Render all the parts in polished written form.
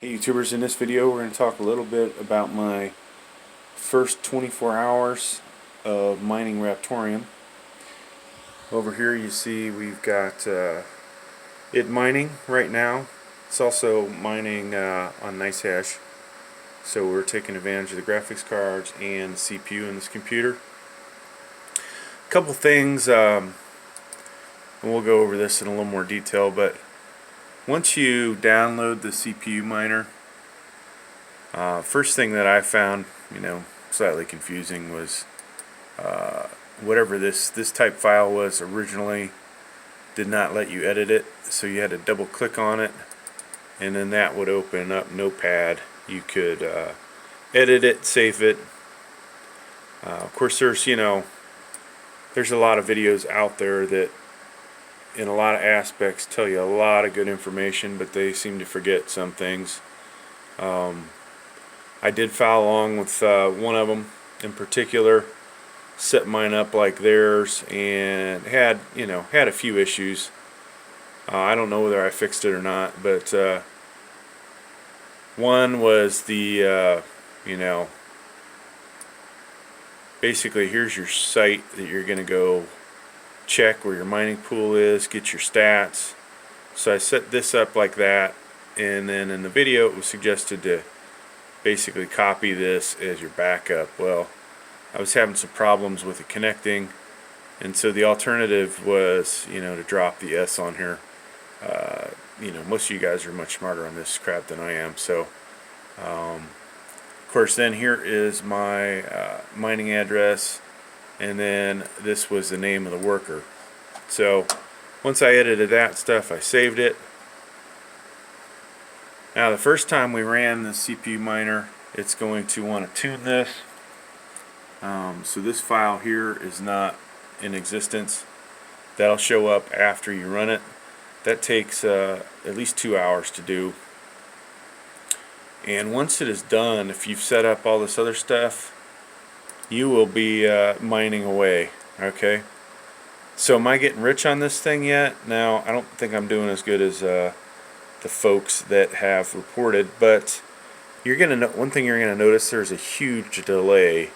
Hey YouTubers, in this video we're going to talk a little bit about my first 24 hours of mining Raptoreum. Over here you see we've got it mining right now. It's also mining on NiceHash, so we're taking advantage of the graphics cards and the CPU in this computer. A couple things, and we'll go over this in a little more detail, but once you download the CPU miner, first thing that I found, slightly confusing was whatever this type file was originally did not let you edit it, so you had to double click on it, and then that would open up Notepad. You could edit it, save it. Of course, there's a lot of videos out there that in a lot of aspects tell you a lot of good information, but they seem to forget some things. I did follow along with one of them in particular, set mine up like theirs, and had a few issues. I don't know whether I fixed it or not, but one was the basically here's your site that you're going to go check where your mining pool is, get your stats. So I set this up like that, and then in the video it was suggested to basically copy this as your backup. Well, I was having some problems with it connecting, and so the alternative was to drop the S on here. Most of you guys are much smarter on this crap than I am, so of course then here is my mining address, and then this was the name of the worker. So once I edited that stuff, I saved it. Now the first time we ran the CPU miner, it's going to want to tune this. So this file here is not in existence. That'll show up after you run it. That takes at least 2 hours to do. And once it is done, if you've set up all this other stuff, you will be mining away. Okay, so am I getting rich on this thing yet? Now I don't think I'm doing as good as the folks that have reported, but you're gonna one thing you're gonna notice, there's a huge delay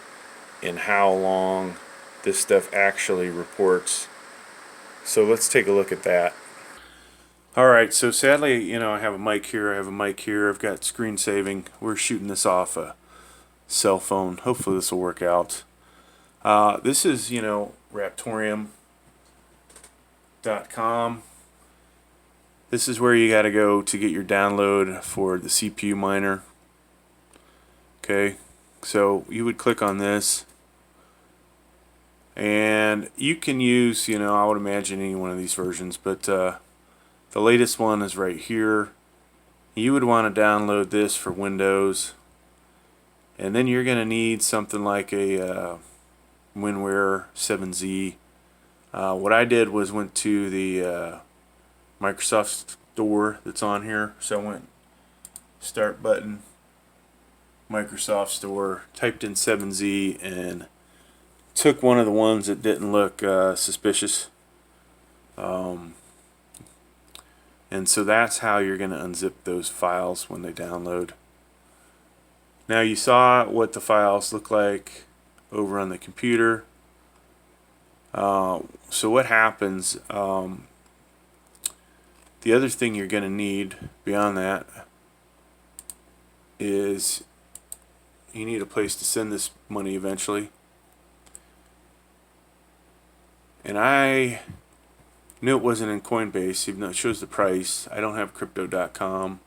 in how long this stuff actually reports. So let's take a look at that. Alright, so sadly, I have a mic here, I've got screen saving. We're shooting this off a cell phone. Hopefully this will work out. This is, Raptoreum.com. This is where you got to go to get your download for the CPU miner. Okay, so you would click on this, and you can use, I would imagine any one of these versions, but the latest one is right here. You would want to download this for Windows. And then you're going to need something like a WinRAR 7Z. What I did was went to the Microsoft store that's on here. So I went start button, Microsoft store, typed in 7Z, and took one of the ones that didn't look suspicious. And so that's how you're going to unzip those files when they download. Now you saw what the files look like over on the computer. So what happens, the other thing you're going to need beyond that is you need a place to send this money eventually. And I knew it wasn't in Coinbase, even though it shows the price. I don't have crypto.com.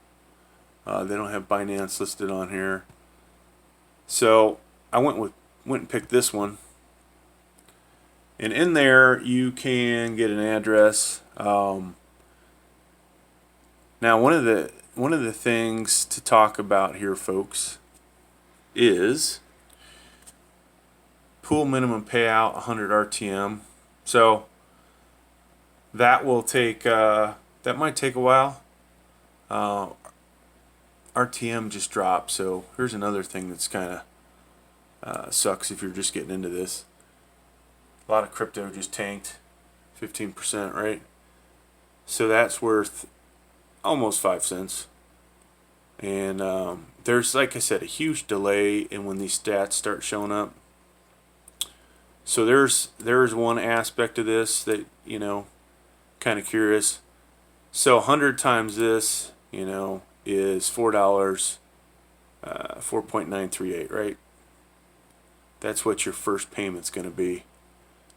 They don't have Binance listed on here. So I went and picked this one, and in there you can get an address. Now one of the things to talk about here, folks, is pool minimum payout 100 RTM. So that will take that might take a while. RTM just dropped, so here's another thing that's kind of sucks if you're just getting into this. A lot of crypto just tanked 15%, right? So that's worth almost 5 cents. And there's, like I said, a huge delay in when these stats start showing up. So there's one aspect of this that, kind of curious. So 100 times this, is $4, 4.938, right? That's what your first payment's going to be.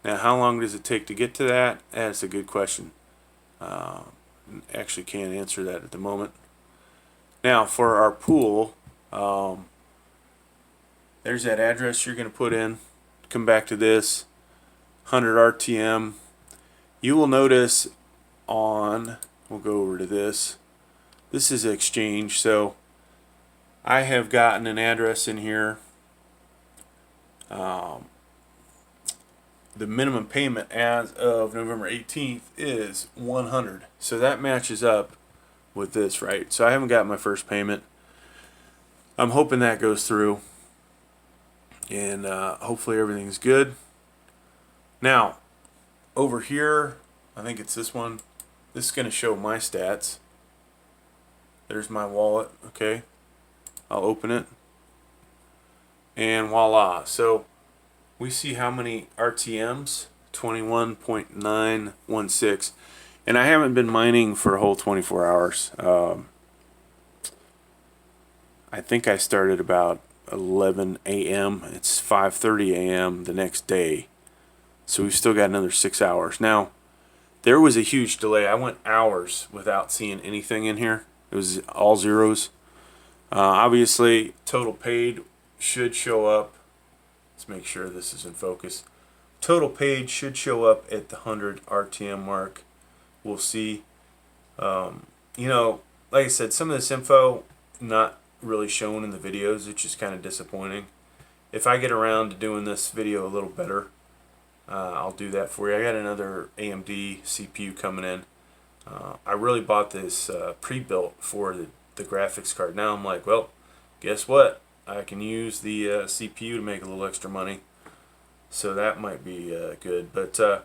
Now, how long does it take to get to that? That's a good question. Actually can't answer that at the moment. Now, for our pool, there's that address you're going to put in. Come back to this, 100 RTM. You will notice we'll go over to this. This is exchange, so I have gotten an address in here. The minimum payment as of November 18th is 100. So that matches up with this, right? So I haven't got my first payment. I'm hoping that goes through, and hopefully everything's good. Now, over here, I think it's this one. This is going to show my stats. There's my wallet, okay? I'll open it. And voila. So we see how many RTMs, 21.916. And I haven't been mining for a whole 24 hours. I think I started about 11 a.m. It's 5:30 a.m. the next day. So we've still got another 6 hours. Now, there was a huge delay. I went hours without seeing anything in here. It was all zeros. Obviously, total paid should show up. Let's make sure this is in focus. Total paid should show up at the 100 RTM mark. We'll see. Like I said, some of this info not really shown in the videos, which is kind of disappointing. If I get around to doing this video a little better, I'll do that for you. I got another AMD CPU coming in. I really bought this pre-built for the graphics card. Now I'm like, well, guess what? I can use the CPU to make a little extra money. So that might be good. But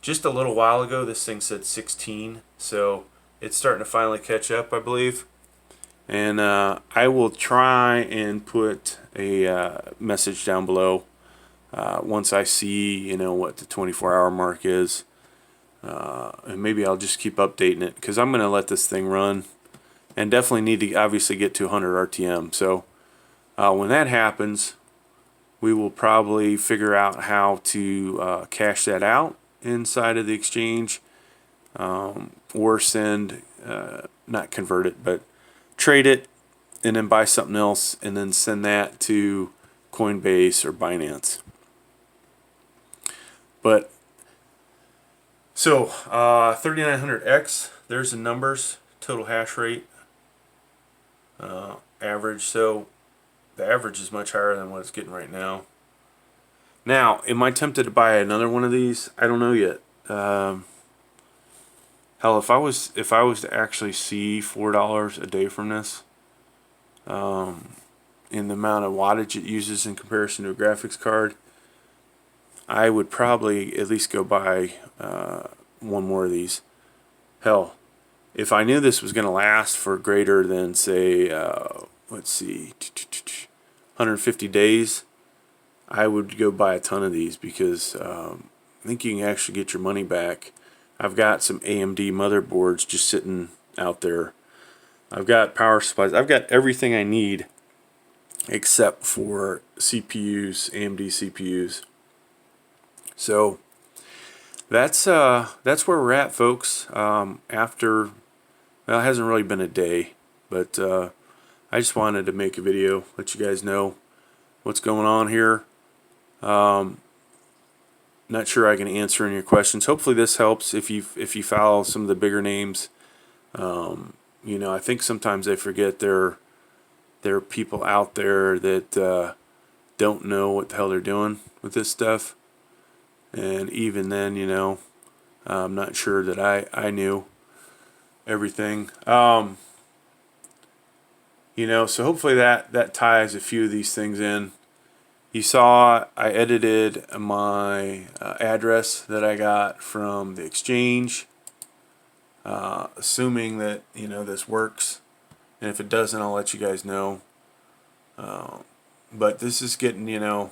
just a little while ago, this thing said 16. So it's starting to finally catch up, I believe. And I will try and put a message down below once I see, what the 24-hour mark is. And maybe I'll just keep updating it, because I'm going to let this thing run. And definitely need to obviously get to 100 RTM. So when that happens, we will probably figure out how to cash that out inside of the exchange, or send, not convert it, but trade it and then buy something else and then send that to Coinbase or Binance. But so 3900X, there's the numbers, total hash rate, average. So the average is much higher than what it's getting right now. Now, am I tempted to buy another one of these? I don't know yet. Hell, if I was to actually see $4 a day from this, in the amount of wattage it uses in comparison to a graphics card, I would probably at least go buy one more of these. Hell, if I knew this was going to last for greater than, say, let's see, 150 days, I would go buy a ton of these, because I think you can actually get your money back. I've got some AMD motherboards just sitting out there. I've got power supplies. I've got everything I need except for CPUs, AMD CPUs. So that's where we're at, folks. After, well, it hasn't really been a day, but I just wanted to make a video, let you guys know what's going on here. Not sure I can answer any of your questions. Hopefully this helps if you follow some of the bigger names. I think sometimes they forget there are people out there that don't know what the hell they're doing with this stuff. And even then, I'm not sure that I knew everything. So hopefully that ties a few of these things in. You saw I edited my address that I got from the exchange, assuming that this works. and if it doesn't, I'll let you guys know. But this is getting, when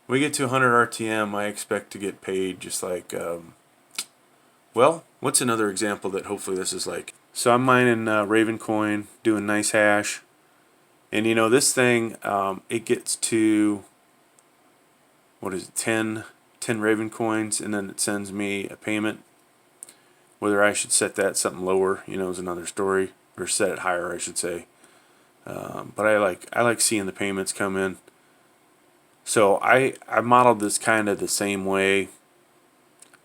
we get to 100 RTM, I expect to get paid just like, well, what's another example that hopefully this is like? So I'm mining Raven coin, doing nice hash, and this thing, it gets to, what is it, 10 Raven coins, and then it sends me a payment. Whether I should set that something lower, is another story, or set it higher, I should say. But I like seeing the payments come in. So I modeled this kind of the same way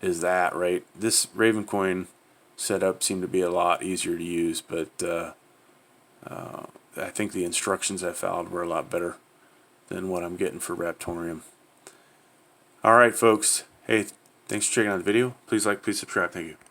as that, right? This Ravencoin setup seemed to be a lot easier to use, but I think the instructions I followed were a lot better than what I'm getting for Raptoreum. Alright folks, hey, thanks for checking out the video. Please like, please subscribe. Thank you.